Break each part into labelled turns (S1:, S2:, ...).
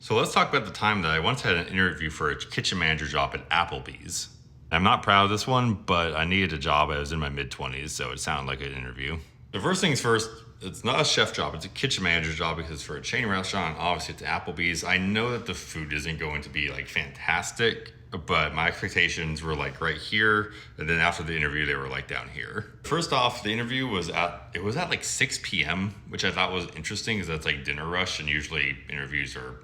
S1: So let's talk about the time that I once had an interview for a kitchen manager job at Applebees. I'm not proud of this one, but I needed a job. I was in my mid-20s, so it sounded like an interview. The first things first, it's not a chef job, it's a kitchen manager job because for a chain restaurant, obviously it's Applebee's. I know that the food isn't going to be like fantastic, but my expectations were like right here, and then after the interview they were like down here. First off, the interview was at like 6 p.m., which I thought was interesting because that's like dinner rush, and usually interviews are,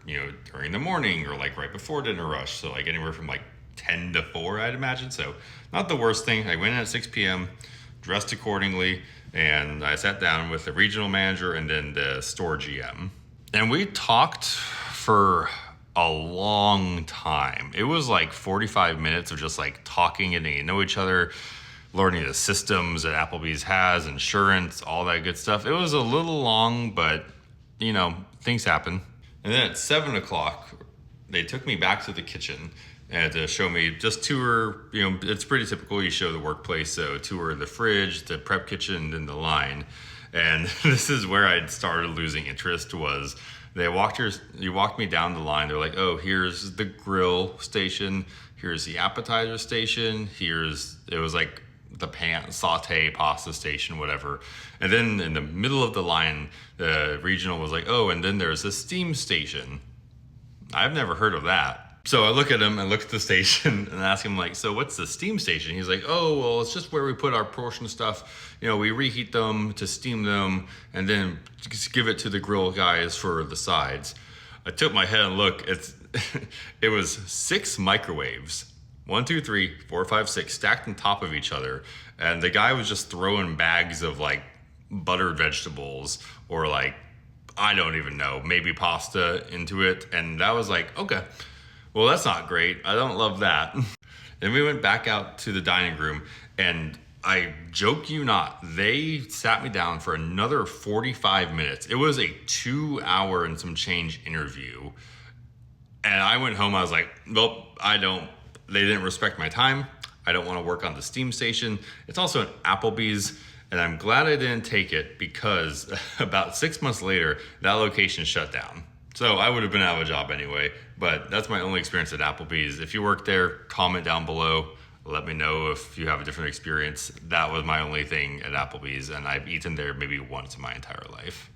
S1: during the morning or like right before dinner rush, so like anywhere from like 10 to 4, I'd imagine. So not the worst thing. I went in at 6 p.m., dressed accordingly, and I sat down with the regional manager and then the store GM. And we talked for a long time. It was like 45 minutes of just like talking, getting to know each other, learning the systems that Applebee's has, insurance, all that good stuff. It was a little long, but things happen. And then at 7 o'clock, they took me back to the kitchen and to show me, just tour, it's pretty typical. You show the workplace, so tour the fridge, the prep kitchen, then the line. And this is where I started losing interest. Was you walked me down the line. They're like, oh, here's the grill station, here's the appetizer station, it was like the pan saute pasta station, whatever. And then in the middle of the line, the regional was like, oh, and then there's a steam station. I've never heard of that. So I look at him and look at the station and ask him, like, so what's the steam station? He's like, oh, well, it's just where we put our portion stuff. We reheat them to steam them and then just give it to the grill guys for the sides. I took my head and look. It was 6 microwaves, 1, 2, 3, 4, 5, 6, stacked on top of each other. And the guy was just throwing bags of like buttered vegetables or like, I don't even know, maybe pasta into it. And that was like, okay, well, that's not great. I don't love that. Then we went back out to the dining room, and I joke you not, they sat me down for another 45 minutes. It was a 2-hour and some change interview. And I went home, I was like, well, they didn't respect my time. I don't want to work on the steam station. It's also an Applebee's, and I'm glad I didn't take it because about 6 months later, that location shut down. So I would have been out of a job anyway, but that's my only experience at Applebee's. If you work there, comment down below. Let me know if you have a different experience. That was my only thing at Applebee's, and I've eaten there maybe once in my entire life.